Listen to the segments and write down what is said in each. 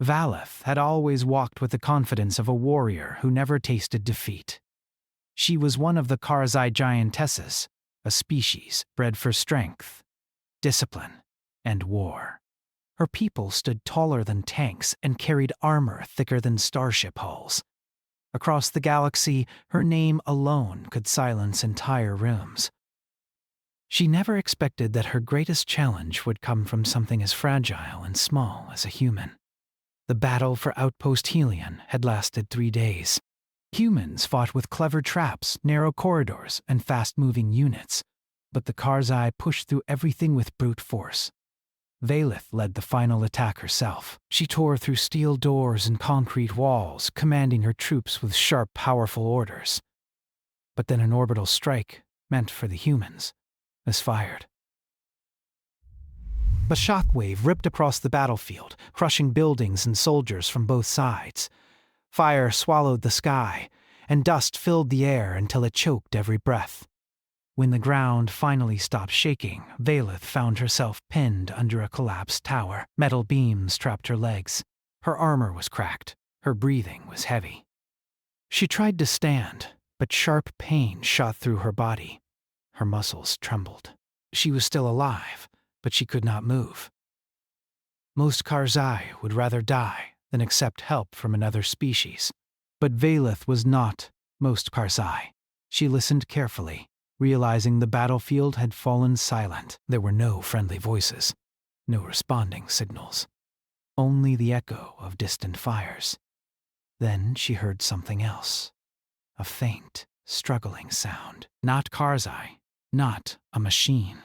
Valeth had always walked with the confidence of a warrior who never tasted defeat. She was one of the Karzai Giantesses, a species bred for strength, discipline, and war. Her people stood taller than tanks and carried armor thicker than starship hulls. Across the galaxy, her name alone could silence entire rooms. She never expected that her greatest challenge would come from something as fragile and small as a human. The battle for Outpost Helion had lasted 3 days. Humans fought with clever traps, narrow corridors, and fast-moving units, but the Karzai pushed through everything with brute force. Valeth led the final attack herself. She tore through steel doors and concrete walls, commanding her troops with sharp, powerful orders. But then an orbital strike, meant for the humans, was fired. A shockwave ripped across the battlefield, crushing buildings and soldiers from both sides. Fire swallowed the sky, and dust filled the air until it choked every breath. When the ground finally stopped shaking, Valeth found herself pinned under a collapsed tower. Metal beams trapped her legs. Her armor was cracked. Her breathing was heavy. She tried to stand, but sharp pain shot through her body. Her muscles trembled. She was still alive, but she could not move. Most Karzai would rather die than accept help from another species. But Valeth was not most Karzai. She listened carefully, realizing the battlefield had fallen silent. There were no friendly voices, no responding signals, only the echo of distant fires. Then she heard something else, a faint, struggling sound. Not Karzai, not a machine.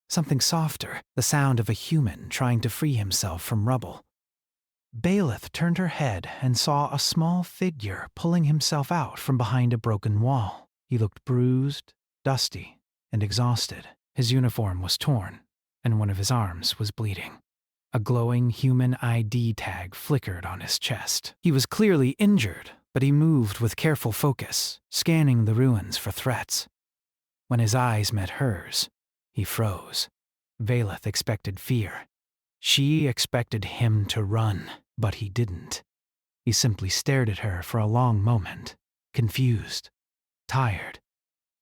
Something softer, the sound of a human trying to free himself from rubble. Valeth turned her head and saw a small figure pulling himself out from behind a broken wall. He looked bruised, dusty, and exhausted. His uniform was torn, and one of his arms was bleeding. A glowing human ID tag flickered on his chest. He was clearly injured, but he moved with careful focus, scanning the ruins for threats. When his eyes met hers, he froze. Valeth expected fear. She expected him to run, but he didn't. He simply stared at her for a long moment, confused, tired,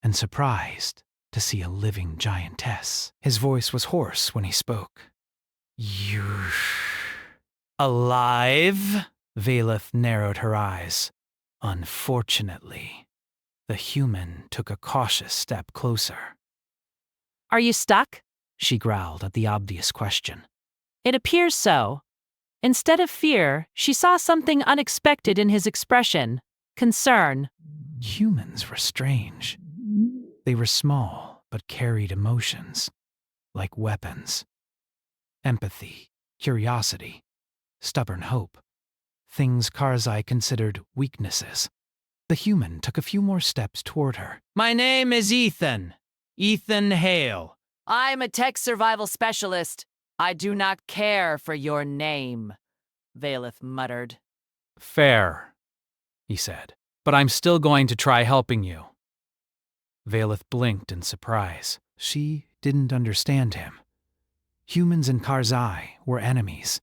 and surprised to see a living giantess. His voice was hoarse when he spoke. "You're alive?" Valeth narrowed her eyes. Unfortunately, the human took a cautious step closer. "Are you stuck?" She growled at the obvious question. "It appears so." Instead of fear, she saw something unexpected in his expression: concern. Humans were strange. They were small, but carried emotions, like weapons. Empathy, curiosity, stubborn hope. Things Karzai considered weaknesses. The human took a few more steps toward her. "My name is Ethan. Ethan Hale." "I'm a tech survival specialist. I do not care for your name," Valeth muttered. "Fair," he said, "but I'm still going to try helping you." Valeth blinked in surprise. She didn't understand him. Humans and Karzai were enemies.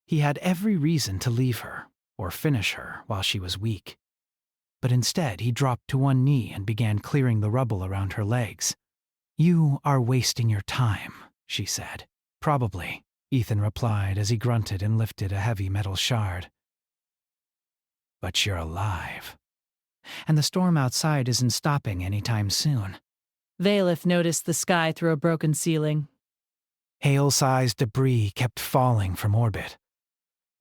He had every reason to leave her, or finish her while she was weak. But instead he dropped to one knee and began clearing the rubble around her legs. "You are wasting your time," she said. "Probably," Ethan replied as he grunted and lifted a heavy metal shard. "But you're alive. And the storm outside isn't stopping anytime soon." Valeth noticed the sky through a broken ceiling. Hail-sized debris kept falling from orbit.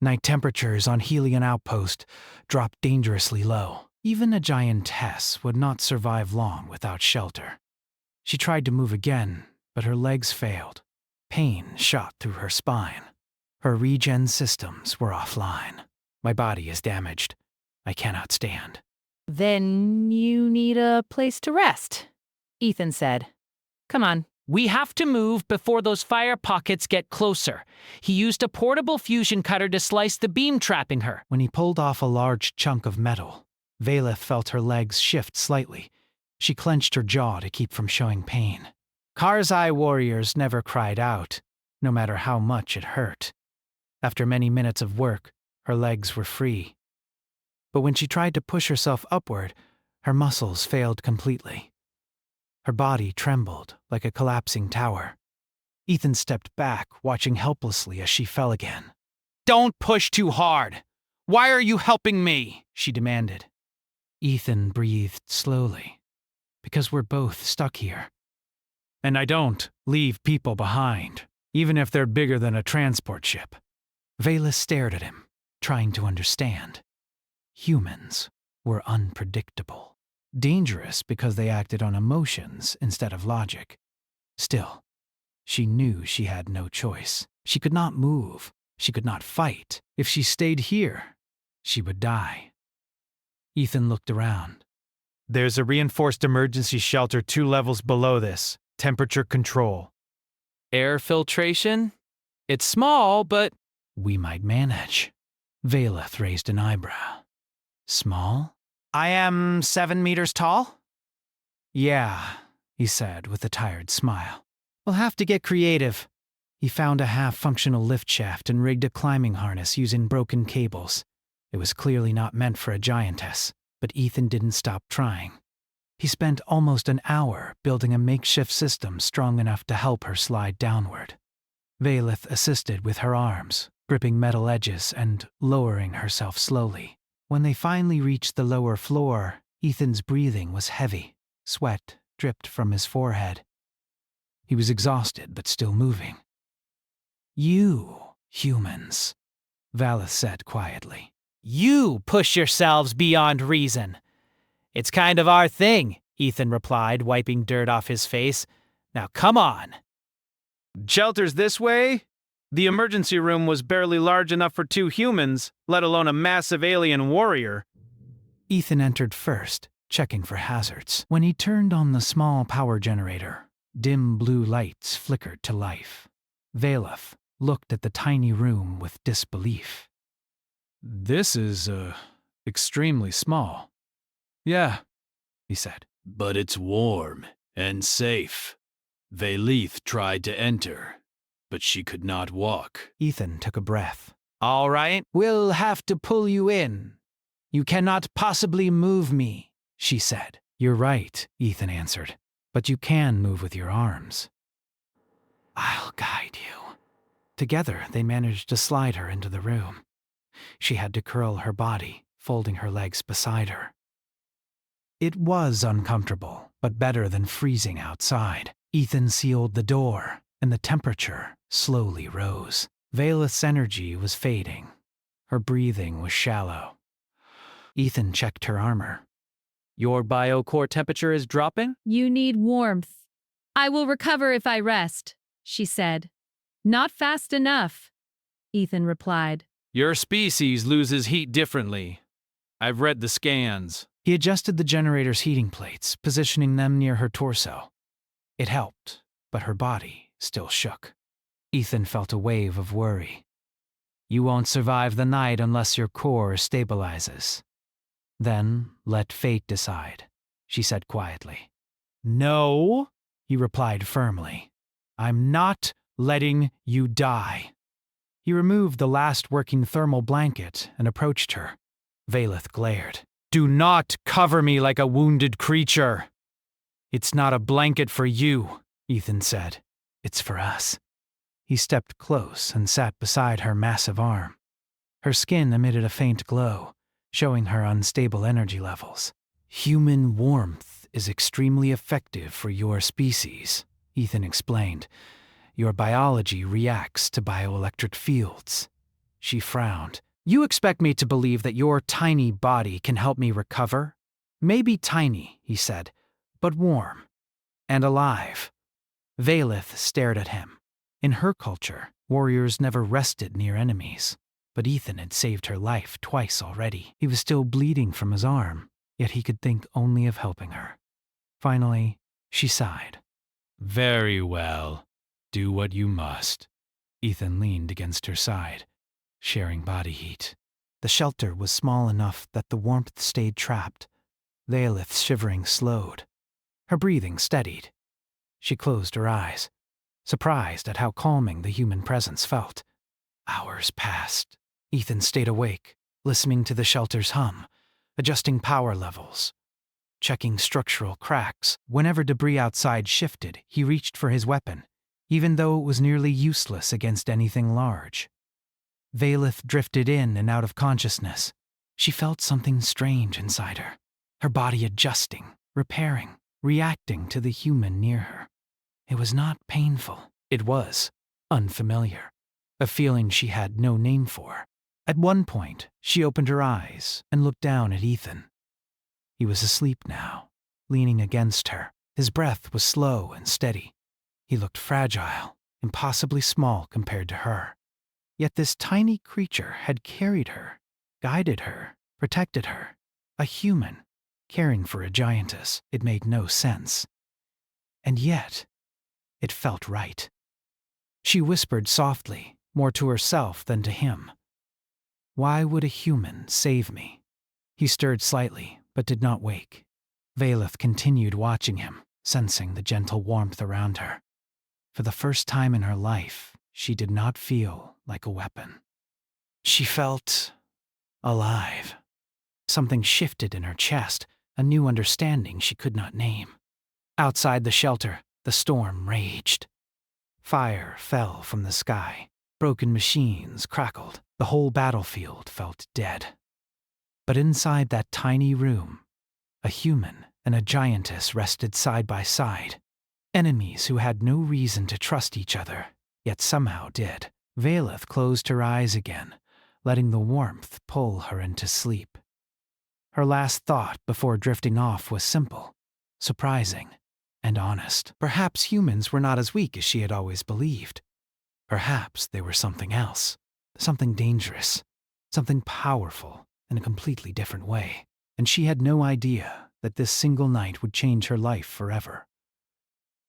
Night temperatures on Helion Outpost dropped dangerously low. Even a giantess would not survive long without shelter. She tried to move again, but her legs failed. Pain shot through her spine. Her regen systems were offline. "My body is damaged. I cannot stand." "Then you need a place to rest," Ethan said. "Come on." "We have to move before those fire pockets get closer." He used a portable fusion cutter to slice the beam trapping her. When he pulled off a large chunk of metal, Valeth felt her legs shift slightly. She clenched her jaw to keep from showing pain. Karzai warriors never cried out, no matter how much it hurt. After many minutes of work, her legs were free. But when she tried to push herself upward, her muscles failed completely. Her body trembled like a collapsing tower. Ethan stepped back, watching helplessly as she fell again. "Don't push too hard! Why are you helping me?" she demanded. Ethan breathed slowly. "Because we're both stuck here. And I don't leave people behind, even if they're bigger than a transport ship." Vela stared at him, trying to understand. Humans were unpredictable. Dangerous because they acted on emotions instead of logic. Still, she knew she had no choice. She could not move. She could not fight. If she stayed here, she would die. Ethan looked around. "There's a reinforced emergency shelter 2 levels below this. Temperature control." "Air filtration? It's small, but—" "We might manage." Valeth raised an eyebrow. "Small? I am 7 meters tall?" "Yeah," he said with a tired smile. "We'll have to get creative." He found a half-functional lift shaft and rigged a climbing harness using broken cables. It was clearly not meant for a giantess, but Ethan didn't stop trying. He spent almost an hour building a makeshift system strong enough to help her slide downward. Valeth assisted with her arms, gripping metal edges and lowering herself slowly. When they finally reached the lower floor, Ethan's breathing was heavy. Sweat dripped from his forehead. He was exhausted but still moving. "You, humans," Valeth said quietly. "You push yourselves beyond reason." "It's kind of our thing," Ethan replied, wiping dirt off his face. "Now come on." "Shelter's this way?" The emergency room was barely large enough for 2 humans, let alone a massive alien warrior. Ethan entered first, checking for hazards. When he turned on the small power generator, dim blue lights flickered to life. Valeth looked at the tiny room with disbelief. "This is, extremely small." "Yeah," he said. "But it's warm and safe. Valeth tried to enter, but she could not walk." Ethan took a breath. "All right, we'll have to pull you in. You cannot possibly move me," she said. "You're right," Ethan answered, "but you can move with your arms." "I'll guide you." Together, they managed to slide her into the room. She had to curl her body, folding her legs beside her. It was uncomfortable, but better than freezing outside. Ethan sealed the door, and the temperature slowly rose. Valeth's energy was fading. Her breathing was shallow. Ethan checked her armor. "Your biocore temperature is dropping?" You need warmth. I will recover if I rest, she said. Not fast enough, Ethan replied. "Your species loses heat differently. I've read the scans." He adjusted the generator's heating plates, positioning them near her torso. It helped, but her body still shook. Ethan felt a wave of worry. "You won't survive the night unless your core stabilizes." "Then let fate decide," she said quietly. "No," he replied firmly. "I'm not letting you die." He removed the last working thermal blanket and approached her. Valeth glared. "Do not cover me like a wounded creature." "It's not a blanket for you," Ethan said. "It's for us." He stepped close and sat beside her massive arm. Her skin emitted a faint glow, showing her unstable energy levels. "Human warmth is extremely effective for your species," Ethan explained. "Your biology reacts to bioelectric fields." She frowned. "You expect me to believe that your tiny body can help me recover?" "Maybe tiny," he said, "but warm. And alive." Valeth stared at him. In her culture, warriors never rested near enemies. But Ethan had saved her life twice already. He was still bleeding from his arm, yet he could think only of helping her. Finally, she sighed. "Very well. Do what you must." Ethan leaned against her side, sharing body heat. The shelter was small enough that the warmth stayed trapped. Valeth's shivering slowed. Her breathing steadied. She closed her eyes, surprised at how calming the human presence felt. Hours passed. Ethan stayed awake, listening to the shelter's hum, adjusting power levels, checking structural cracks. Whenever debris outside shifted, he reached for his weapon, even though it was nearly useless against anything large. Valeth drifted in and out of consciousness. She felt something strange inside her body adjusting, repairing, reacting to the human near her. It was not painful. It was unfamiliar, a feeling she had no name for. At one point, she opened her eyes and looked down at Ethan. He was asleep now, leaning against her. His breath was slow and steady. He looked fragile, impossibly small compared to her. Yet this tiny creature had carried her, guided her, protected her. A human, caring for a giantess. It made no sense. And yet, it felt right. She whispered softly, more to herself than to him. "Why would a human save me?" He stirred slightly, but did not wake. Valeth continued watching him, sensing the gentle warmth around her. For the first time in her life, she did not feel like a weapon. She felt alive. Something shifted in her chest, a new understanding she could not name. Outside the shelter, the storm raged. Fire fell from the sky. Broken machines crackled. The whole battlefield felt dead. But inside that tiny room, a human and a giantess rested side by side. Enemies who had no reason to trust each other, yet somehow did. Valeth closed her eyes again, letting the warmth pull her into sleep. Her last thought before drifting off was simple, surprising, and honest. Perhaps humans were not as weak as she had always believed. Perhaps they were something else, something dangerous, something powerful in a completely different way. And she had no idea that this single night would change her life forever.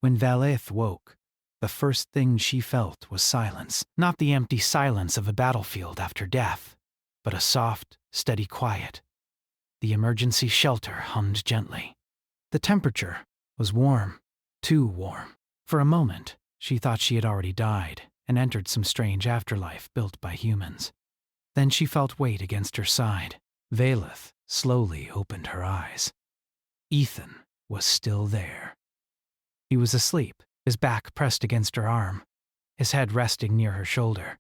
When Valeth woke, the first thing she felt was silence. Not the empty silence of a battlefield after death, but a soft, steady quiet. The emergency shelter hummed gently. The temperature was warm, too warm. For a moment, she thought she had already died and entered some strange afterlife built by humans. Then she felt weight against her side. Valeth slowly opened her eyes. Ethan was still there. He was asleep, his back pressed against her arm, his head resting near her shoulder.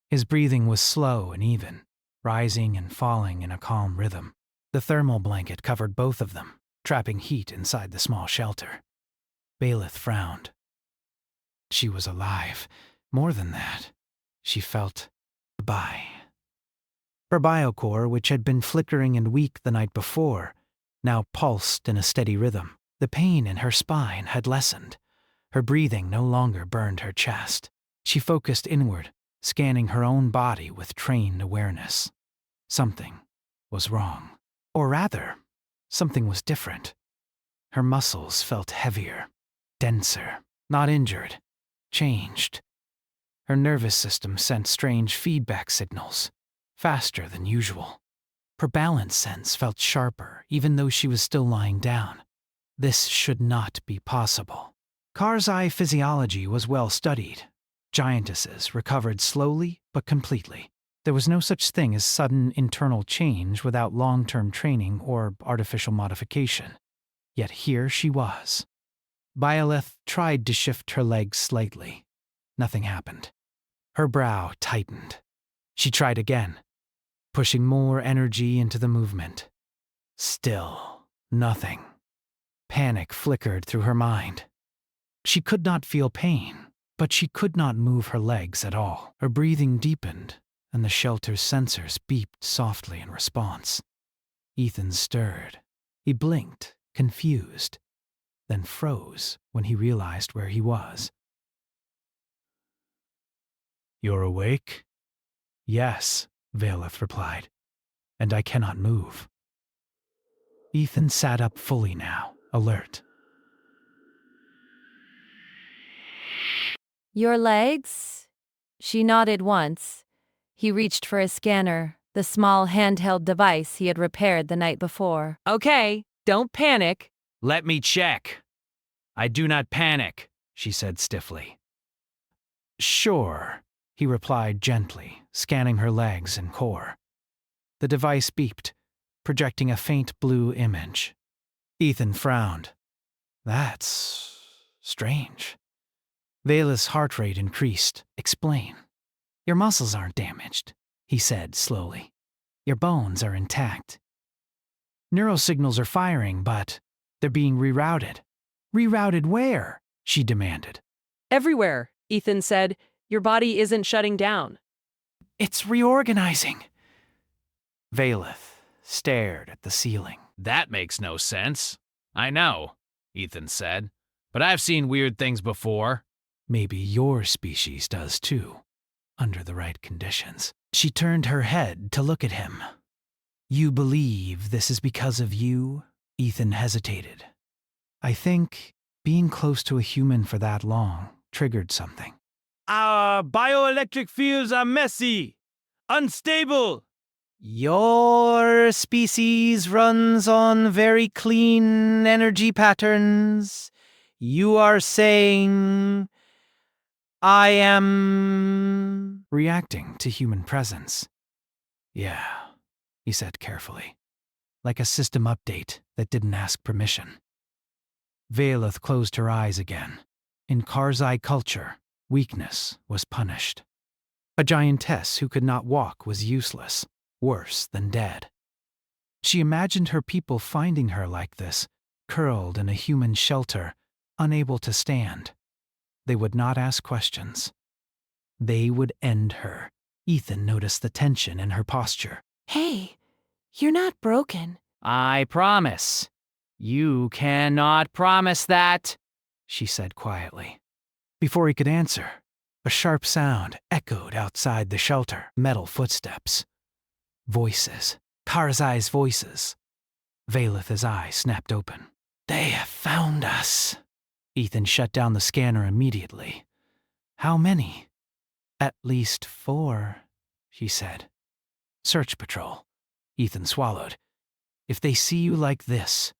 His breathing was slow and even, rising and falling in a calm rhythm. The thermal blanket covered both of them, trapping heat inside the small shelter. Valeth frowned. She was alive. More than that, she felt goodbye. Her biocore, which had been flickering and weak the night before, now pulsed in a steady rhythm. The pain in her spine had lessened. Her breathing no longer burned her chest. She focused inward, scanning her own body with trained awareness. Something was wrong. Or rather, something was different. Her muscles felt heavier, denser, not injured, changed. Her nervous system sent strange feedback signals, faster than usual. Her balance sense felt sharper, even though she was still lying down. This should not be possible. Kar's eye physiology was well studied. Giantesses recovered slowly but completely. There was no such thing as sudden internal change without long-term training or artificial modification. Yet here she was. Violeth tried to shift her legs slightly. Nothing happened. Her brow tightened. She tried again, pushing more energy into the movement. Still nothing. Panic flickered through her mind. She could not feel pain, but she could not move her legs at all. Her breathing deepened, and the shelter's sensors beeped softly in response. Ethan stirred. He blinked, confused, then froze when he realized where he was. "You're awake?" "Yes," Valeth replied, "and I cannot move." Ethan sat up fully now, alert. "Your legs?" She nodded once. He reached for a scanner, the small handheld device he had repaired the night before. Okay, don't panic. "Let me check." "I do not panic," she said stiffly. "Sure," he replied gently, scanning her legs and core. The device beeped, projecting a faint blue image. Ethan frowned. That's strange. Vela's heart rate increased. Explain. Your muscles aren't damaged, he said slowly. Your bones are intact. Neurosignals are firing, but they're being rerouted. Rerouted where? She demanded. Everywhere, Ethan said. Your body isn't shutting down. It's reorganizing. Valeth stared at the ceiling. That makes no sense. I know, Ethan said, but I've seen weird things before. Maybe your species does too, under the right conditions. She turned her head to look at him. You believe this is because of you? Ethan hesitated. I think being close to a human for that long triggered something. Our bioelectric fields are messy, unstable. Your species runs on very clean energy patterns. You are saying I am reacting to human presence. Yeah, he said carefully, like a system update that didn't ask permission. Valeth closed her eyes again. In Karzai culture, weakness was punished. A giantess who could not walk was useless, worse than dead. She imagined her people finding her like this, curled in a human shelter, unable to stand. They would not ask questions. They would end her. Ethan noticed the tension in her posture. Hey, you're not broken. I promise. You cannot promise that, she said quietly. Before he could answer, a sharp sound echoed outside the shelter. Metal footsteps. Voices. Karzai's voices. Valeth's eyes snapped open. They have found us. Ethan shut down the scanner immediately. How many? At least 4, she said. Search patrol. Ethan swallowed. If they see you like this,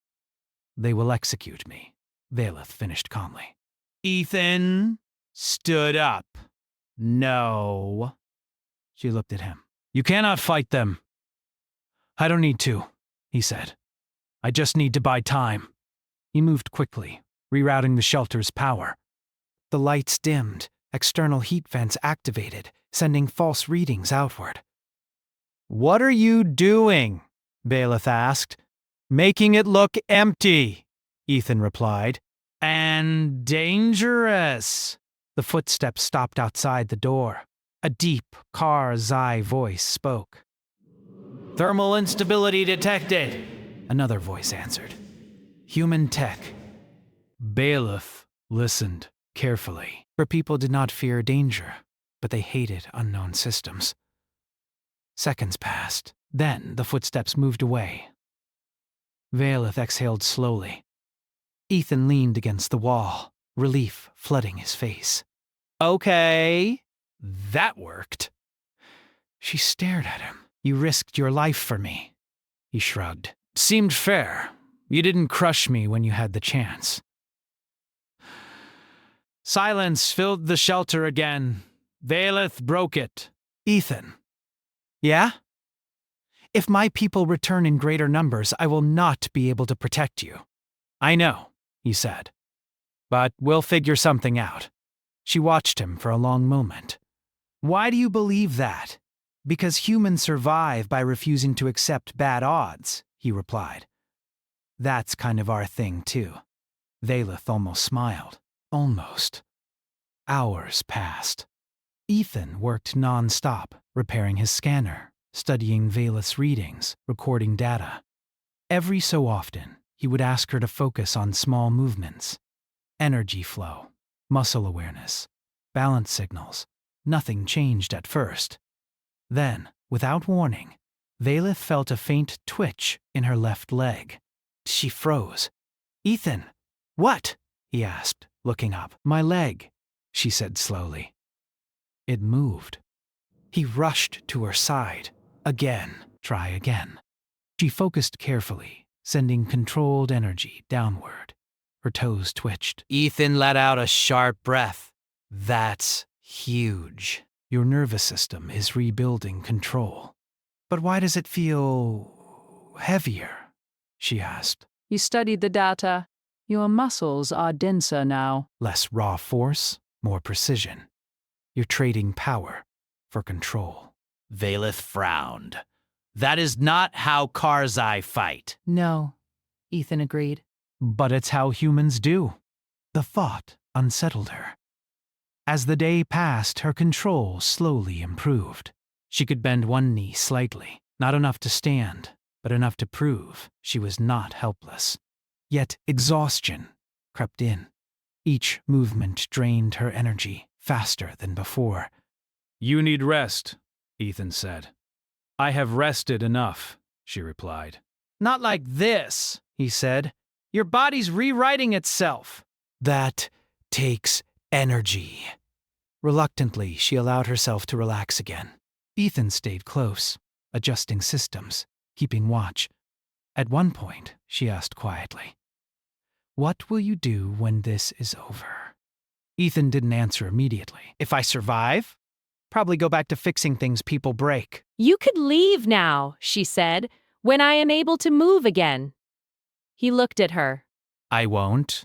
they will execute me, Valeth finished calmly. Ethan stood up. No. She looked at him. You cannot fight them. I don't need to, he said. I just need to buy time. He moved quickly, rerouting the shelter's power. The lights dimmed, external heat vents activated, sending false readings outward. What are you doing? Valeth asked. Making it look empty, Ethan replied. And dangerous. The footsteps stopped outside the door. A deep Karzai voice spoke. Thermal instability detected, another voice answered. Human tech. Valeth listened carefully. Her people did not fear danger, but they hated unknown systems. Seconds passed. Then the footsteps moved away. Valeth exhaled slowly. Ethan leaned against the wall, relief flooding his face. Okay, that worked. She stared at him. You risked your life for me. He shrugged. Seemed fair. You didn't crush me when you had the chance. Silence filled the shelter again. Valeth broke it. Ethan. Yeah? If my people return in greater numbers, I will not be able to protect you. I know, he said. But we'll figure something out. She watched him for a long moment. Why do you believe that? Because humans survive by refusing to accept bad odds, he replied. That's kind of our thing, too. Valeth almost smiled. Almost. Hours passed. Ethan worked non-stop, repairing his scanner, studying Valeth's readings, recording data. Every so often, he would ask her to focus on small movements. Energy flow, muscle awareness, balance signals. Nothing changed at first. Then, without warning, Valeth felt a faint twitch in her left leg. She froze. Ethan, what? He asked, looking up. My leg, she said slowly. It moved. He rushed to her side. Again, try again. She focused carefully, sending controlled energy downward. Her toes twitched. Ethan let out a sharp breath. That's huge. Your nervous system is rebuilding control. But why does it feel heavier? She asked. You studied the data. Your muscles are denser now. Less raw force, more precision. You're trading power for control. Valeth frowned. That is not how Karzai fight. No, Ethan agreed. But it's how humans do. The thought unsettled her. As the day passed, her control slowly improved. She could bend one knee slightly, not enough to stand, but enough to prove she was not helpless. Yet exhaustion crept in. Each movement drained her energy faster than before. You need rest, Ethan said. I have rested enough, she replied. Not like this, he said. Your body's rewriting itself. That takes energy. Reluctantly, she allowed herself to relax again. Ethan stayed close, adjusting systems, keeping watch. At one point, she asked quietly, "What will you do when this is over?" Ethan didn't answer immediately. If I survive, probably go back to fixing things people break. You could leave now, she said, when I am able to move again. He looked at her. I won't.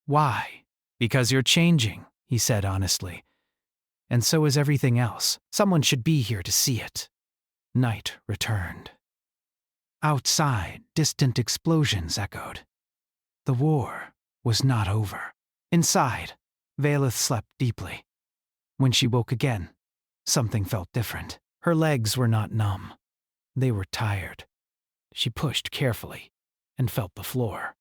Why? Because you're changing, he said honestly. And so is everything else. Someone should be here to see it. Night returned. Outside, distant explosions echoed. The war was not over. Inside, Valeth slept deeply. When she woke again, something felt different. Her legs were not numb. They were tired. She pushed carefully and felt the floor.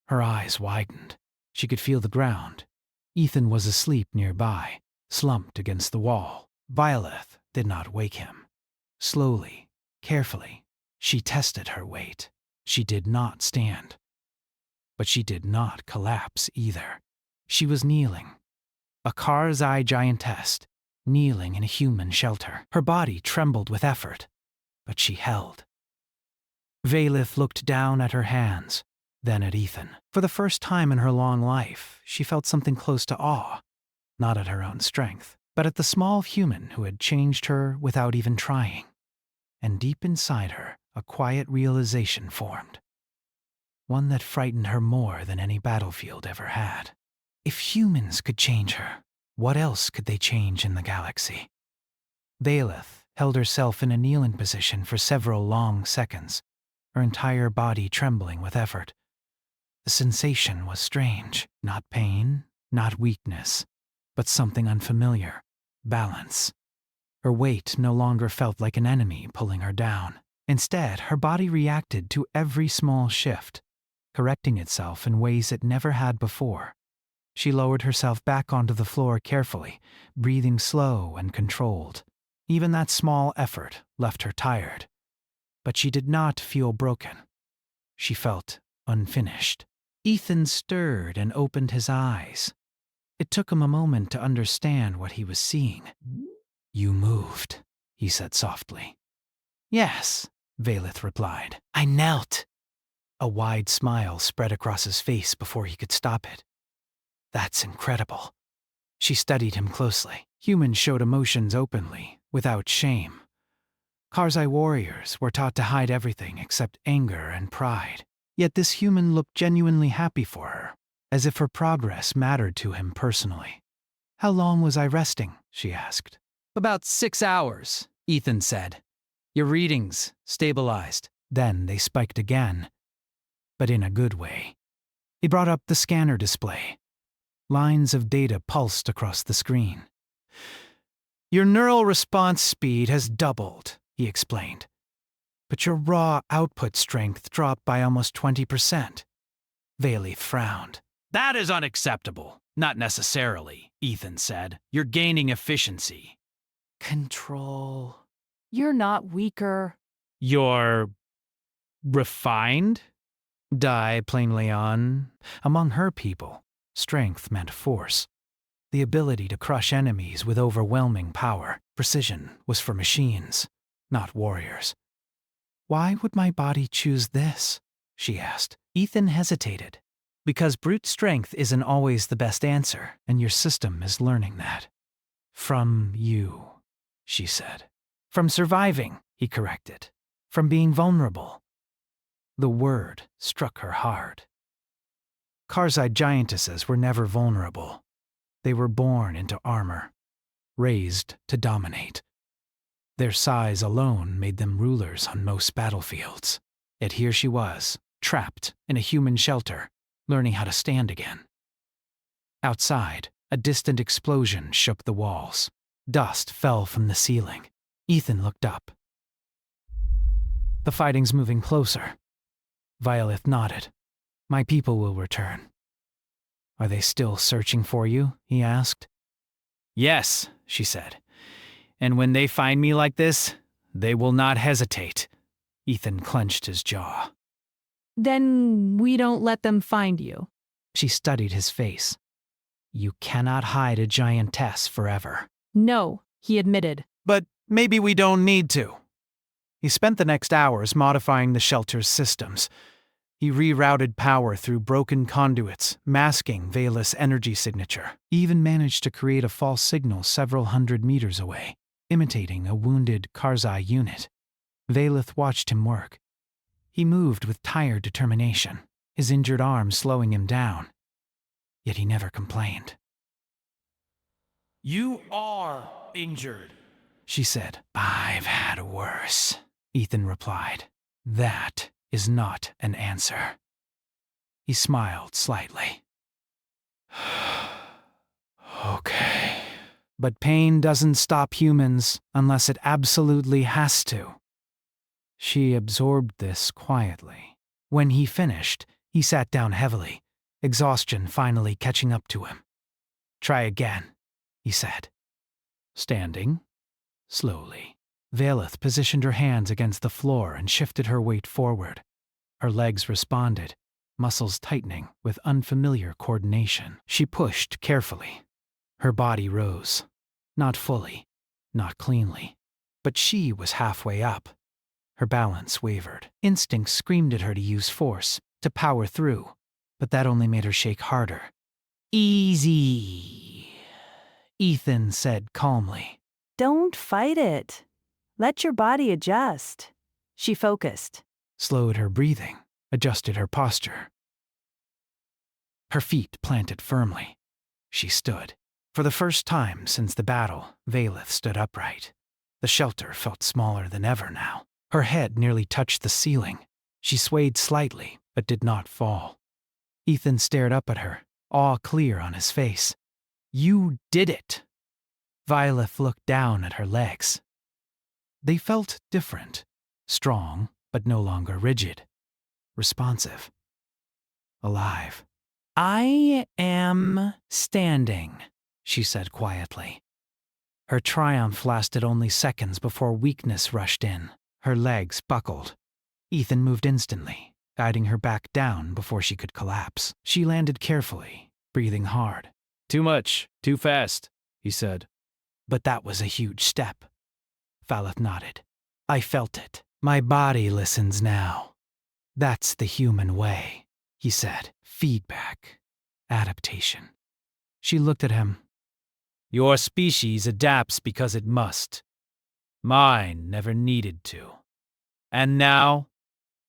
Her eyes widened. She could feel the ground. Ethan was asleep nearby, slumped against the wall. Violet did not wake him. Slowly, carefully, she tested her weight. She did not stand. But she did not collapse either. She was kneeling. A Karzai giantess, kneeling in a human shelter. Her body trembled with effort, but she held. Valeth looked down at her hands, then at Ethan. For the first time in her long life, she felt something close to awe, not at her own strength, but at the small human who had changed her without even trying. And deep inside her, a quiet realization formed. One that frightened her more than any battlefield ever had. If humans could change her, what else could they change in the galaxy? Valeth held herself in a kneeling position for several long seconds, her entire body trembling with effort. The sensation was strange. Not pain, not weakness, but something unfamiliar. Balance. Her weight no longer felt like an enemy pulling her down. Instead, her body reacted to every small shift, correcting itself in ways it never had before. She lowered herself back onto the floor carefully, breathing slow and controlled. Even that small effort left her tired. But she did not feel broken. She felt unfinished. Ethan stirred and opened his eyes. It took him a moment to understand what he was seeing. "You moved," he said softly. "Yes," Valeth replied. "I knelt." A wide smile spread across his face before he could stop it. "That's incredible." She studied him closely. Humans showed emotions openly, without shame. Karzai warriors were taught to hide everything except anger and pride. Yet this human looked genuinely happy for her, as if her progress mattered to him personally. "How long was I resting?" she asked. About 6 hours, Ethan said. Your readings stabilized. Then they spiked again, but in a good way. He brought up the scanner display. Lines of data pulsed across the screen. "Your neural response speed has doubled," he explained. "But your raw output strength dropped by almost 20%. Valeth frowned. That is unacceptable. Not necessarily, Ethan said. You're gaining efficiency. Control. You're not weaker. You're refined? Dai plainly on. Among her people, strength meant force. The ability to crush enemies with overwhelming power. Precision was for machines, not warriors. "Why would my body choose this?" she asked. Ethan hesitated. "Because brute strength isn't always the best answer, and your system is learning that." From you, she said. From surviving, he corrected. From being vulnerable. The word struck her hard. Karzai giantesses were never vulnerable. They were born into armor, raised to dominate. Their size alone made them rulers on most battlefields. Yet here she was, trapped in a human shelter, learning how to stand again. Outside, a distant explosion shook the walls. Dust fell from the ceiling. Ethan looked up. The fighting's moving closer. Violet nodded. My people will return. Are they still searching for you? He asked. Yes, she said. And when they find me like this, they will not hesitate. Ethan clenched his jaw. Then we don't let them find you. She studied his face. You cannot hide a giantess forever. No, he admitted. But maybe we don't need to. He spent the next hours modifying the shelter's systems. He rerouted power through broken conduits, masking Vela's energy signature. He even managed to create a false signal several hundred meters away, imitating a wounded Karzai unit. Valeth watched him work. He moved with tired determination, his injured arm slowing him down. Yet he never complained. You are injured, she said. I've had worse, Ethan replied. That is not an answer. He smiled slightly. Okay. But pain doesn't stop humans unless it absolutely has to. She absorbed this quietly. When he finished, he sat down heavily, exhaustion finally catching up to him. Try again, he said. Standing, slowly, Valeth positioned her hands against the floor and shifted her weight forward. Her legs responded, muscles tightening with unfamiliar coordination. She pushed carefully. Her body rose. Not fully, not cleanly, but she was halfway up. Her balance wavered. Instinct screamed at her to use force, to power through, but that only made her shake harder. Easy, Ethan said calmly. Don't fight it. Let your body adjust. She focused. Slowed her breathing, adjusted her posture. Her feet planted firmly. She stood. For the first time since the battle, Valeth stood upright. The shelter felt smaller than ever now. Her head nearly touched the ceiling. She swayed slightly, but did not fall. Ethan stared up at her, awe clear on his face. You did it! Violet looked down at her legs. They felt different, strong, but no longer rigid, responsive, alive. I am standing, she said quietly. Her triumph lasted only seconds before weakness rushed in. Her legs buckled. Ethan moved instantly, guiding her back down before she could collapse. She landed carefully, breathing hard. Too much, too fast, he said. But that was a huge step. Valeth nodded. I felt it. My body listens now. That's the human way, he said. Feedback. Adaptation. She looked at him. Your species adapts because it must. Mine never needed to. And now?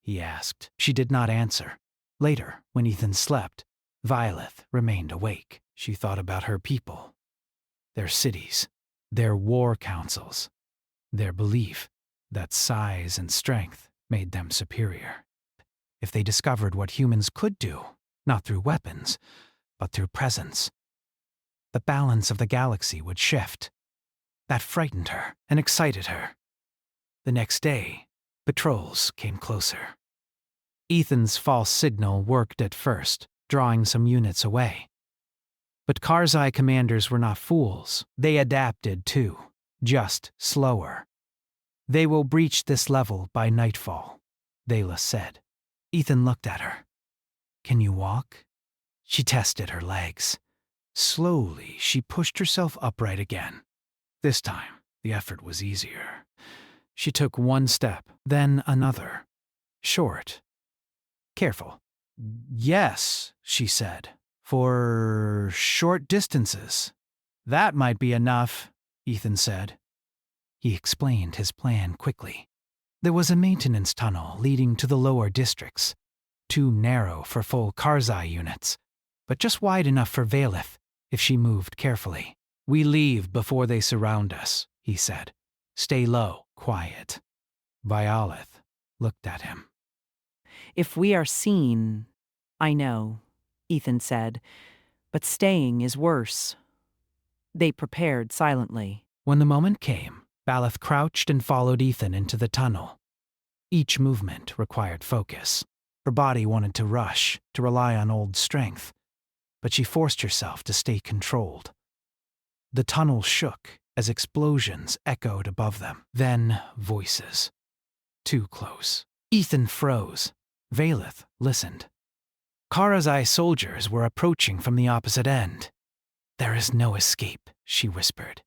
He asked. She did not answer. Later, when Ethan slept, Violet remained awake. She thought about her people, their cities, their war councils, their belief that size and strength made them superior. If they discovered what humans could do, not through weapons, but through presence, the balance of the galaxy would shift. That frightened her and excited her. The next day, patrols came closer. Ethan's false signal worked at first, drawing some units away. But Karzai commanders were not fools. They adapted too, just slower. They will breach this level by nightfall, Vela said. Ethan looked at her. Can you walk? She tested her legs. Slowly, she pushed herself upright again. This time, the effort was easier. She took one step, then another. Short. Careful. Yes, she said. For short distances. That might be enough, Ethan said. He explained his plan quickly. There was a maintenance tunnel leading to the lower districts, too narrow for full Karzai units, but just wide enough for Valeth if she moved carefully. We leave before they surround us, he said. Stay low, quiet. Violeth looked at him. If we are seen, I know, Ethan said, but staying is worse. They prepared silently. When the moment came, Valeth crouched and followed Ethan into the tunnel. Each movement required focus. Her body wanted to rush, to rely on old strength, but she forced herself to stay controlled. The tunnel shook as explosions echoed above them. Then voices. Too close. Ethan froze. Valeth listened. Karazai soldiers were approaching from the opposite end. There is no escape, she whispered.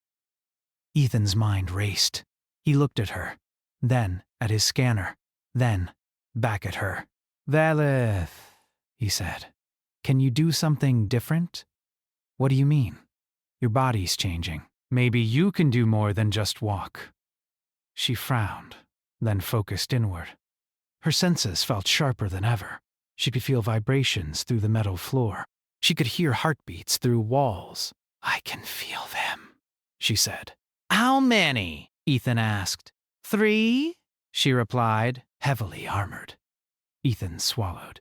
Ethan's mind raced. He looked at her, then at his scanner, then back at her. Valeth, he said. Can you do something different? What do you mean? Your body's changing. Maybe you can do more than just walk. She frowned, then focused inward. Her senses felt sharper than ever. She could feel vibrations through the metal floor. She could hear heartbeats through walls. I can feel them, she said. How many? Ethan asked. 3, she replied, heavily armored. Ethan swallowed.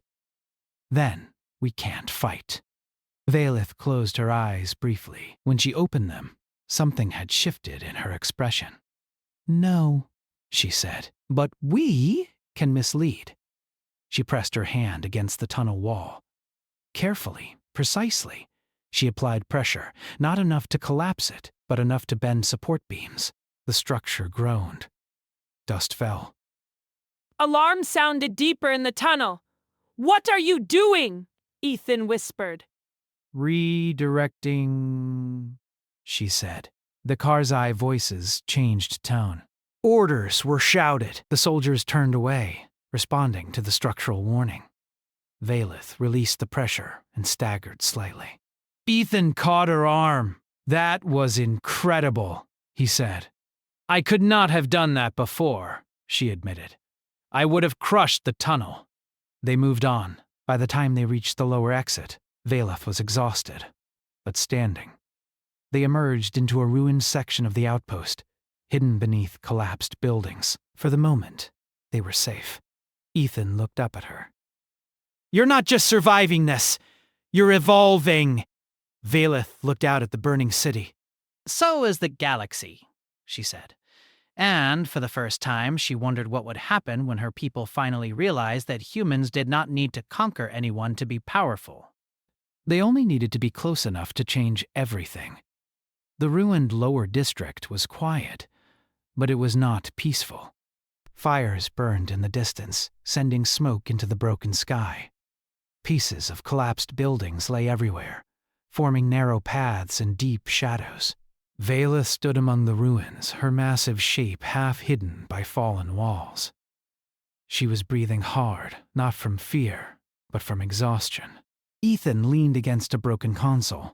Then we can't fight. Valeth closed her eyes briefly. When she opened them, something had shifted in her expression. No, she said, but we can mislead. She pressed her hand against the tunnel wall. Carefully, precisely, she applied pressure, not enough to collapse it, but enough to bend support beams. The structure groaned. Dust fell. Alarm sounded deeper in the tunnel. What are you doing? Ethan whispered. Redirecting, she said. The Karzai voices changed tone. Orders were shouted. The soldiers turned away, responding to the structural warning. Valeth released the pressure and staggered slightly. Ethan caught her arm. That was incredible, he said. I could not have done that before, she admitted. I would have crushed the tunnel. They moved on. By the time they reached the lower exit, Valeth was exhausted, but standing. They emerged into a ruined section of the outpost, hidden beneath collapsed buildings. For the moment, they were safe. Ethan looked up at her. You're not just surviving this. You're evolving. Valeth looked out at the burning city. So is the galaxy, she said. And for the first time, she wondered what would happen when her people finally realized that humans did not need to conquer anyone to be powerful. They only needed to be close enough to change everything. The ruined lower district was quiet, but it was not peaceful. Fires burned in the distance, sending smoke into the broken sky. Pieces of collapsed buildings lay everywhere, forming narrow paths and deep shadows. Valeth stood among the ruins, her massive shape half hidden by fallen walls. She was breathing hard, not from fear, but from exhaustion. Ethan leaned against a broken console,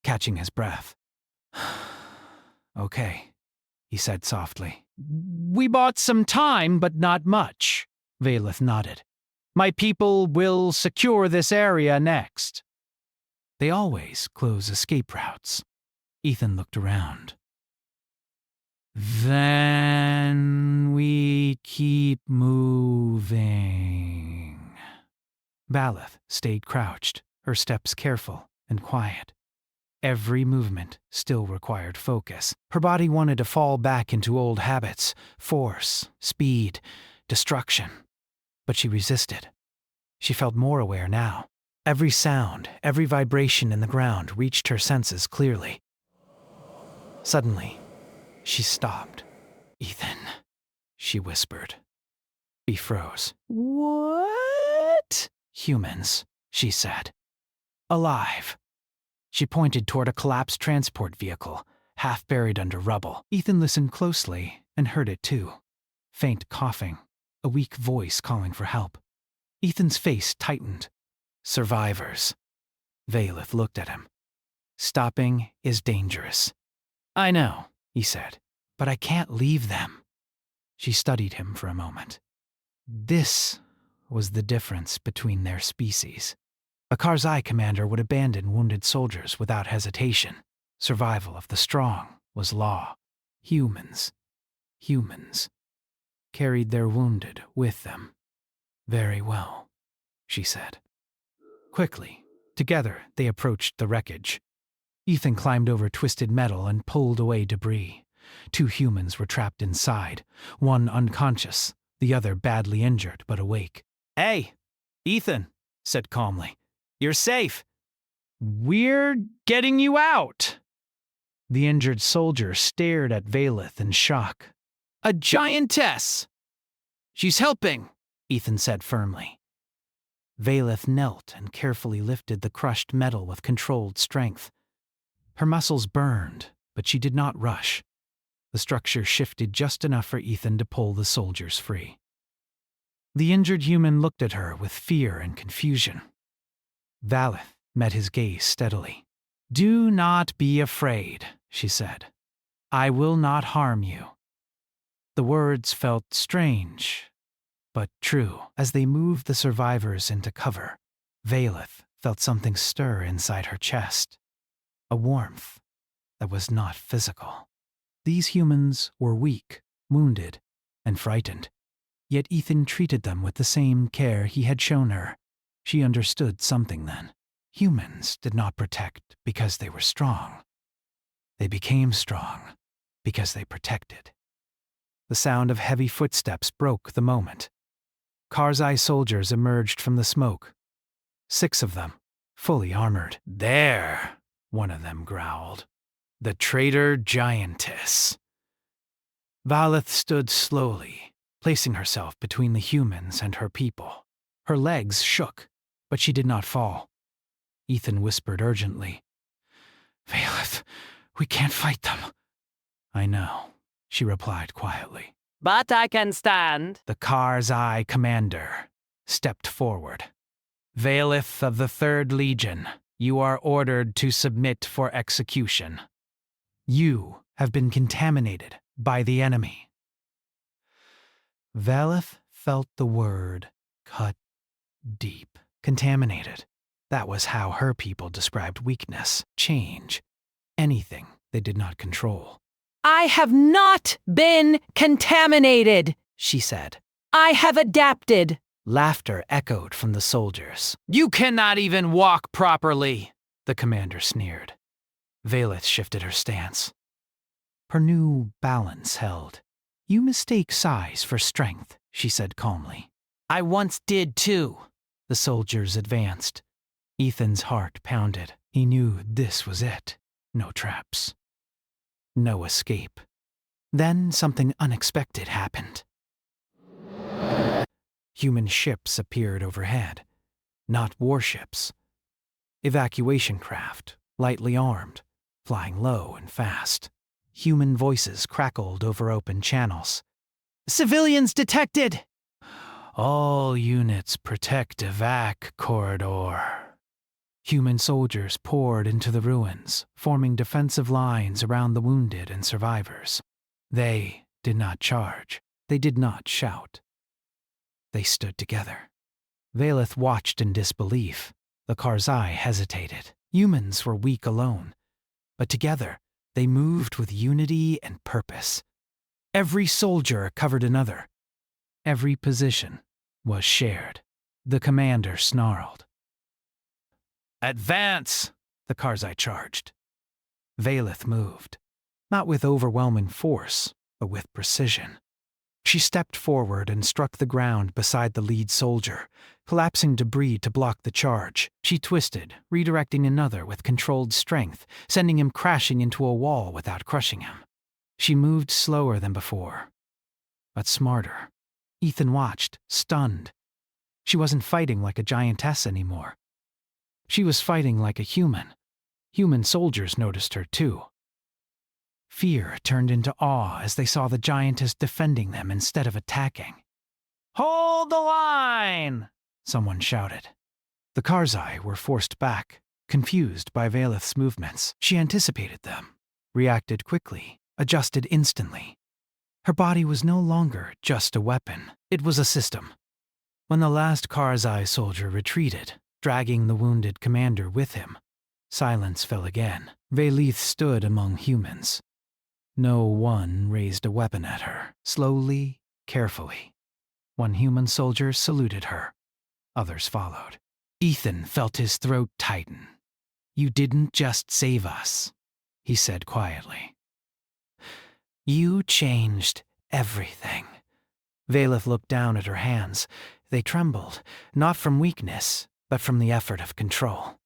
catching his breath. Okay, he said softly. We bought some time, but not much, Valeth nodded. My people will secure this area next. They always close escape routes. Ethan looked around. Then we keep moving. Valeth stayed crouched, her steps careful and quiet. Every movement still required focus. Her body wanted to fall back into old habits, force, speed, destruction. But she resisted. She felt more aware now. Every sound, every vibration in the ground reached her senses clearly. Suddenly, she stopped. Ethan, she whispered. He froze. What? Humans, she said. Alive. She pointed toward a collapsed transport vehicle, half buried under rubble. Ethan listened closely and heard it too. Faint coughing, a weak voice calling for help. Ethan's face tightened. Survivors. Valeth looked at him. Stopping is dangerous. I know, he said. But I can't leave them. She studied him for a moment. This was the difference between their species. A Karzai commander would abandon wounded soldiers without hesitation. Survival of the strong was law. Humans carried their wounded with them. Very well, she said. Quickly, together, they approached the wreckage. Ethan climbed over twisted metal and pulled away debris. 2 humans were trapped inside, one unconscious, the other badly injured but awake. Hey, Ethan said calmly. You're safe. We're getting you out. The injured soldier stared at Valeth in shock. A giantess! She's helping, Ethan said firmly. Valeth knelt and carefully lifted the crushed metal with controlled strength. Her muscles burned, but she did not rush. The structure shifted just enough for Ethan to pull the soldiers free. The injured human looked at her with fear and confusion. Valeth met his gaze steadily. "Do not be afraid," she said. "I will not harm you." The words felt strange, but true. As they moved the survivors into cover, Valeth felt something stir inside her chest. A warmth that was not physical. These humans were weak, wounded, and frightened. Yet Ethan treated them with the same care he had shown her. She understood something then. Humans did not protect because they were strong. They became strong because they protected. The sound of heavy footsteps broke the moment. Karzai soldiers emerged from the smoke. 6 of them, fully armored. "There," one of them growled. "The traitor Giantess." Valeth stood slowly, placing herself between the humans and her people. Her legs shook, but she did not fall. Ethan whispered urgently, "Valeth, we can't fight them." "I know," she replied quietly. But I can stand. The Karzai commander stepped forward. "Valeth of the 3rd Legion, you are ordered to submit for execution. You have been contaminated by the enemy." Valeth felt the word cut deep. Contaminated. That was how her people described weakness, change, anything they did not control. I have not been contaminated, She said. I have adapted. Laughter echoed from the soldiers. "You cannot even walk properly," The commander sneered. Valeth shifted her stance. Her new balance held. "You mistake size for strength," she said calmly. "I once did too." The soldiers advanced. Ethan's heart pounded. He knew this was it. No traps. No escape. Then something unexpected happened. Human ships appeared overhead. Not warships. Evacuation craft, lightly armed, flying low and fast. Human voices crackled over open channels. "Civilians detected!" "All units protect evac corridor." Human soldiers poured into the ruins, forming defensive lines around the wounded and survivors. They did not charge. They did not shout. They stood together. Valeth watched in disbelief. The Karzai hesitated. Humans were weak alone, but together they moved with unity and purpose. Every soldier covered another. Every position was shared. The commander snarled. "Advance!" The Karzai charged. Valeth moved, not with overwhelming force, but with precision. She stepped forward and struck the ground beside the lead soldier, collapsing debris to block the charge. She twisted, redirecting another with controlled strength, sending him crashing into a wall without crushing him. She moved slower than before, but smarter. Ethan watched, stunned. She wasn't fighting like a giantess anymore. She was fighting like a human. Human soldiers noticed her too. Fear turned into awe as they saw the giantess defending them instead of attacking. "Hold the line!" Someone shouted. The Karzai were forced back, confused by Valeth's movements. She anticipated them, reacted quickly, adjusted instantly. Her body was no longer just a weapon, it was a system. When the last Karzai soldier retreated, dragging the wounded commander with him, silence fell again. Velith stood among humans. No one raised a weapon at her. Slowly, carefully. One human soldier saluted her. Others followed. Ethan felt his throat tighten. "You didn't just save us," he said quietly. "You changed everything." Velith looked down at her hands. They trembled, not from weakness, but from the effort of control.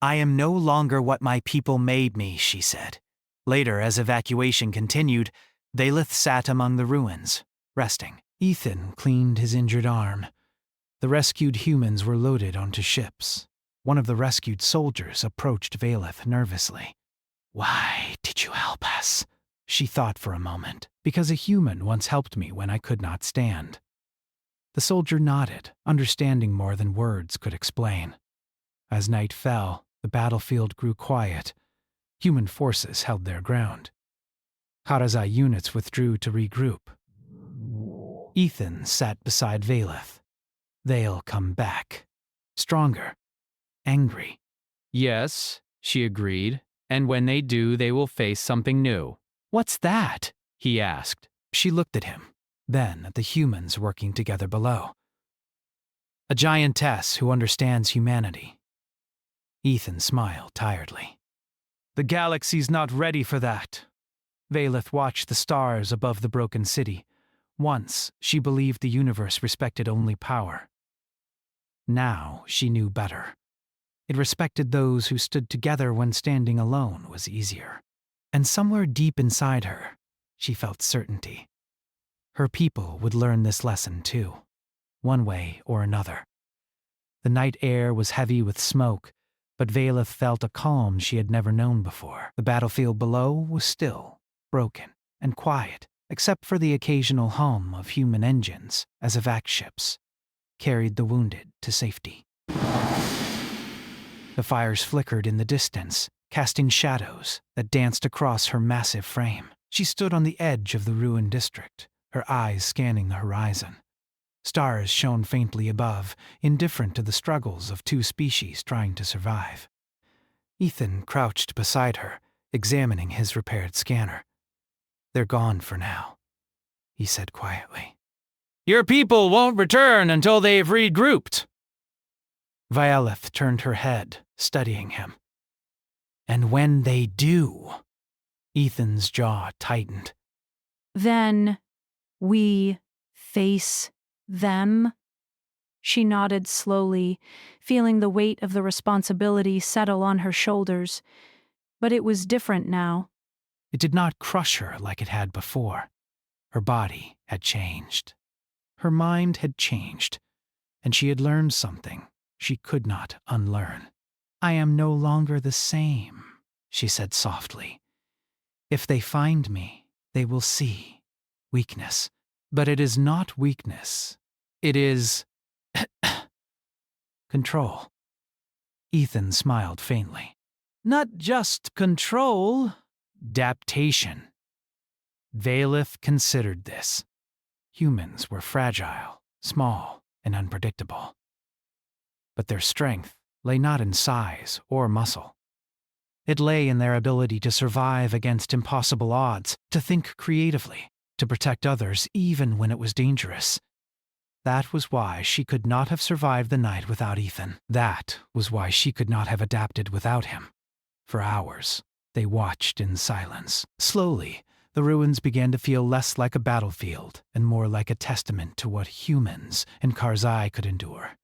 "I am no longer what my people made me," she said. Later, as evacuation continued, Velith sat among the ruins, resting. Ethan cleaned his injured arm. The rescued humans were loaded onto ships. One of the rescued soldiers approached Velith nervously. "Why did you help us?" She thought for a moment. "Because a human once helped me when I could not stand." The soldier nodded, understanding more than words could explain. As night fell, the battlefield grew quiet. Human forces held their ground. Karazai units withdrew to regroup. Ethan sat beside Velith. "They'll come back. Stronger. Angry." Yes, she agreed, and when they do, they will face something new. "What's that?" He asked. She looked at him, then at the humans working together below. "A giantess who understands humanity." Ethan smiled tiredly. "The galaxy's not ready for that." Velith watched the stars above the broken city. Once, she believed the universe respected only power. Now, she knew better. It respected those who stood together when standing alone was easier. And somewhere deep inside her, she felt certainty. Her people would learn this lesson too, one way or another. The night air was heavy with smoke, but Velith felt a calm she had never known before. The battlefield below was still, broken, and quiet, except for the occasional hum of human engines as evac ships carried the wounded to safety. The fires flickered in the distance, casting shadows that danced across her massive frame. She stood on the edge of the ruined district, her eyes scanning the horizon. Stars shone faintly above, indifferent to the struggles of two species trying to survive. Ethan crouched beside her, examining his repaired scanner. "They're gone for now," he said quietly. "Your people won't return until they've regrouped." Violeth turned her head, studying him. "And when they do," Ethan's jaw tightened. "Then we face them?" She nodded slowly, feeling the weight of the responsibility settle on her shoulders. But it was different now. It did not crush her like it had before. Her body had changed. Her mind had changed, and she had learned something she could not unlearn. "I am no longer the same," she said softly. "If they find me, they will see weakness. But it is not weakness. It is control." Ethan smiled faintly. "Not just control, adaptation." Velith considered this. Humans were fragile, small, and unpredictable. But their strength lay not in size or muscle. It lay in their ability to survive against impossible odds, to think creatively, to protect others even when it was dangerous. That was why she could not have survived the night without Ethan. That was why she could not have adapted without him. For hours, they watched in silence. Slowly, the ruins began to feel less like a battlefield and more like a testament to what humans and Karzai could endure.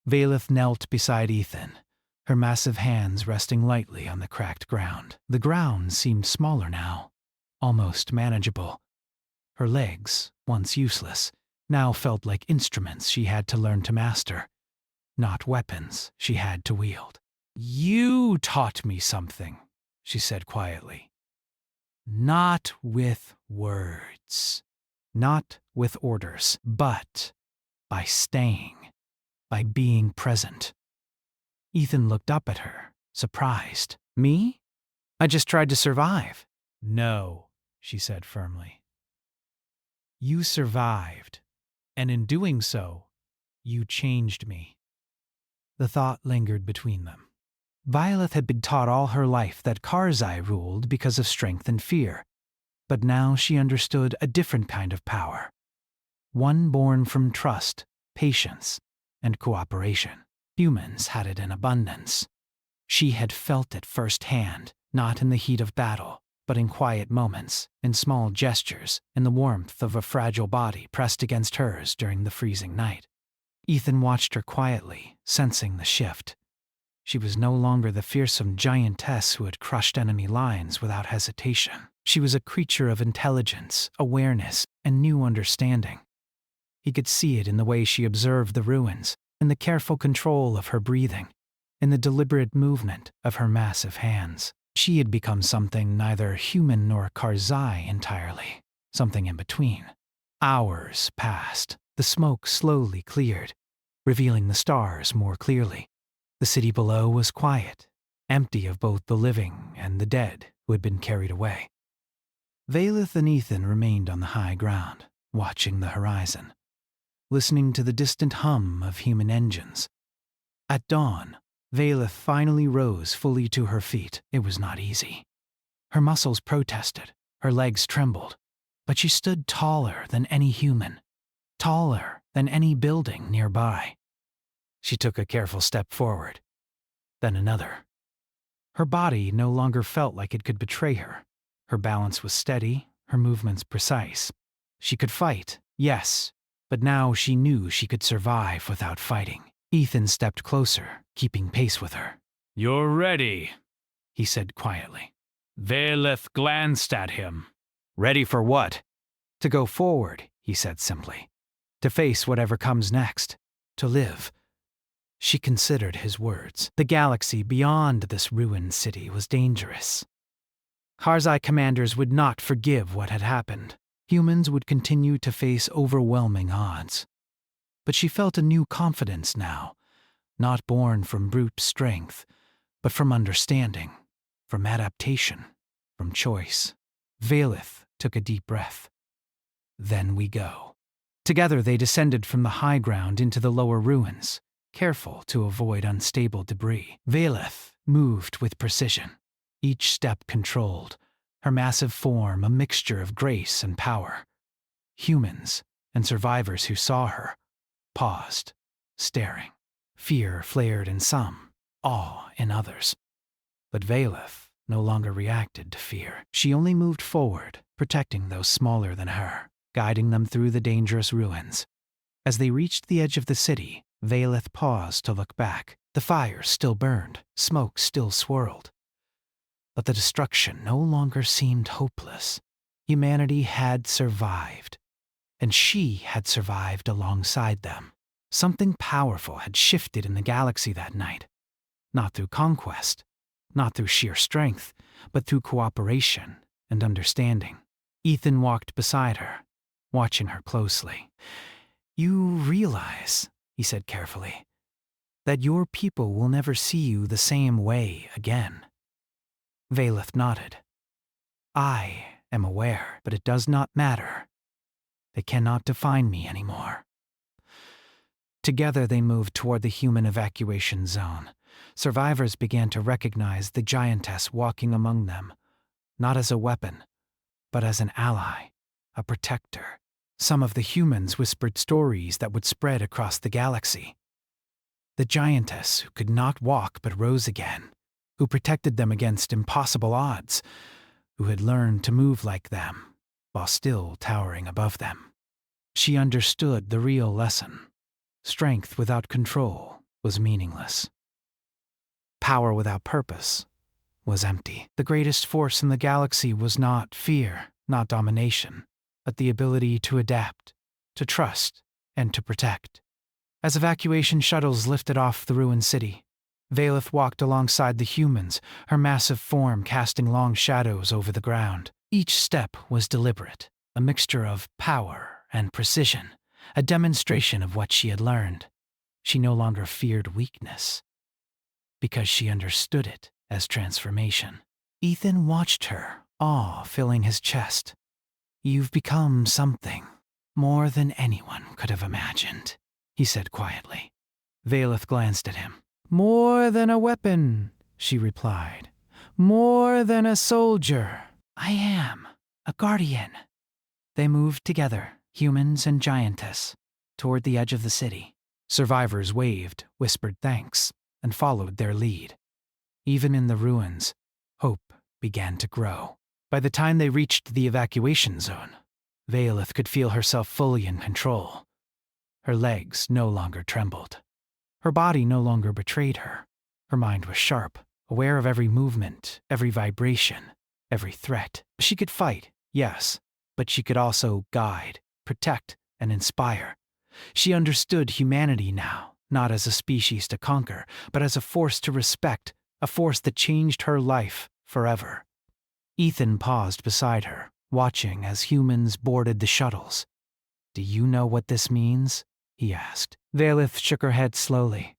Velith knelt beside Ethan, her massive hands resting lightly on the cracked ground. The ground seemed smaller now, almost manageable. Her legs, once useless, now felt like instruments she had to learn to master, not weapons she had to wield. "You taught me something," she said quietly. "Not with words, not with orders, but by staying, by being present." Ethan looked up at her, surprised. "Me? I just tried to survive." "No, she said firmly. You survived, and in doing so, you changed me. The thought lingered between them. Violet had been taught all her life that Karzai ruled because of strength and fear, but now she understood a different kind of power. One born from trust, patience, and cooperation. Humans had it in abundance. She had felt it firsthand, not in the heat of battle, but in quiet moments, in small gestures, in the warmth of a fragile body pressed against hers during the freezing night. Ethan watched her quietly, sensing the shift. She was no longer the fearsome giantess who had crushed enemy lines without hesitation. She was a creature of intelligence, awareness, and new understanding. He could see it in the way she observed the ruins, in the careful control of her breathing, in the deliberate movement of her massive hands. She had become something neither human nor Karzai entirely, something in between. Hours passed. The smoke slowly cleared, revealing the stars more clearly. The city below was quiet, empty of both the living and the dead who had been carried away. Valeth and Ethan remained on the high ground, watching the horizon, listening to the distant hum of human engines. At dawn, Valeth finally rose fully to her feet. It was not easy. Her muscles protested, her legs trembled, but she stood taller than any human, taller than any building nearby. She took a careful step forward, then another. Her body no longer felt like it could betray her. Her balance was steady, her movements precise. She could fight, yes, but now she knew she could survive without fighting. Ethan stepped closer, keeping pace with her. You're ready, He said quietly. Valeth glanced at him. Ready for what? To go forward, he said simply. To face whatever comes next. To live. She considered his words. The galaxy beyond this ruined city was dangerous. Karzai commanders would not forgive what had happened. Humans would continue to face overwhelming odds. But she felt a new confidence now, not born from brute strength, but from understanding, from adaptation, from choice. Valeth took a deep breath. Then we go. Together they descended from the high ground into the lower ruins, careful to avoid unstable debris. Valeth moved with precision, each step controlled, her massive form a mixture of grace and power. Humans and survivors who saw her paused, staring. Fear flared in some, awe in others. But Valeth no longer reacted to fear. She only moved forward, protecting those smaller than her, guiding them through the dangerous ruins. As they reached the edge of the city, Valeth paused to look back. The fire still burned, smoke still swirled. But the destruction no longer seemed hopeless. Humanity had survived, and she had survived alongside them. Something powerful had shifted in the galaxy that night. Not through conquest, not through sheer strength, but through cooperation and understanding. Ethan walked beside her, watching her closely. You realize, he said carefully, that your people will never see you the same way again. Valeth nodded. I am aware, but it does not matter. They cannot define me anymore. Together they moved toward the human evacuation zone. Survivors began to recognize the Giantess walking among them, not as a weapon, but as an ally, a protector. Some of the humans whispered stories that would spread across the galaxy. The Giantess who could not walk but rose again, who protected them against impossible odds, who had learned to move like them, while still towering above them. She understood the real lesson. Strength without control was meaningless. Power without purpose was empty. The greatest force in the galaxy was not fear, not domination, but the ability to adapt, to trust, and to protect. As evacuation shuttles lifted off the ruined city, Valeth walked alongside the humans, her massive form casting long shadows over the ground. Each step was deliberate, a mixture of power and precision, a demonstration of what she had learned. She no longer feared weakness, because she understood it as transformation. Ethan watched her, awe filling his chest. "You've become something, more than anyone could have imagined," he said quietly. Valeth glanced at him. "More than a weapon," she replied. "More than a soldier. I am a guardian." They moved together, humans and Giantess, toward the edge of the city. Survivors waved, whispered thanks, and followed their lead. Even in the ruins, hope began to grow. By the time they reached the evacuation zone, Valeth could feel herself fully in control. Her legs no longer trembled. Her body no longer betrayed her. Her mind was sharp, aware of every movement, every vibration, every threat. She could fight, yes, but she could also guide, protect, and inspire. She understood humanity now, not as a species to conquer, but as a force to respect, a force that changed her life forever. Ethan paused beside her, watching as humans boarded the shuttles. "Do you know what this means?" he asked. Valeth shook her head slowly.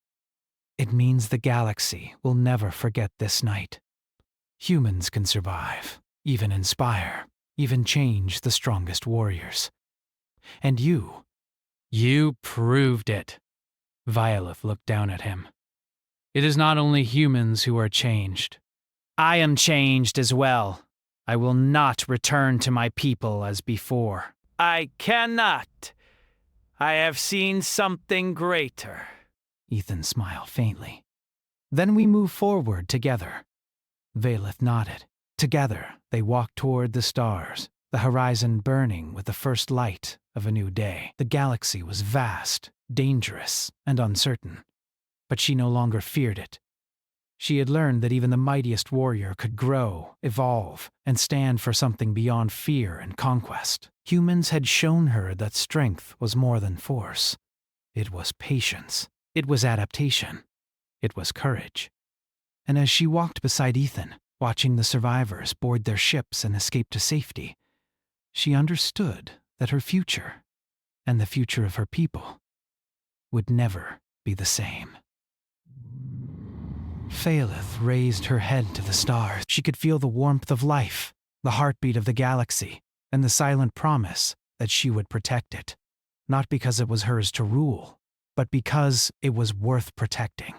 "It means the galaxy will never forget this night. Humans can survive, even inspire, even change the strongest warriors. And you proved it." Violeth looked down at him. "It is not only humans who are changed. I am changed as well. I will not return to my people as before. I cannot. I have seen something greater." Ethan smiled faintly. "Then we move forward together." Valeth nodded. Together, they walked toward the stars, the horizon burning with the first light of a new day. The galaxy was vast, dangerous, and uncertain, but she no longer feared it. She had learned that even the mightiest warrior could grow, evolve, and stand for something beyond fear and conquest. Humans had shown her that strength was more than force. It was patience. It was adaptation. It was courage. And as she walked beside Ethan, watching the survivors board their ships and escape to safety, she understood that her future, and the future of her people, would never be the same. Valeth raised her head to the stars. She could feel the warmth of life, the heartbeat of the galaxy, and the silent promise that she would protect it. Not because it was hers to rule, but because it was worth protecting.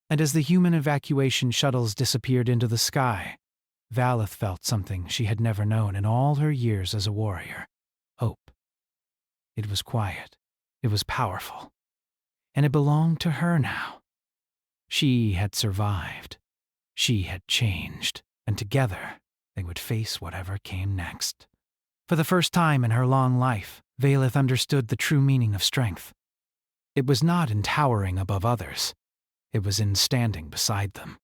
And as the human evacuation shuttles disappeared into the sky, Valeth felt something she had never known in all her years as a warrior: hope. It was quiet. It was powerful. And it belonged to her now. She had survived. She had changed. And together, they would face whatever came next. For the first time in her long life, Valeth understood the true meaning of strength. It was not in towering above others. It was in standing beside them.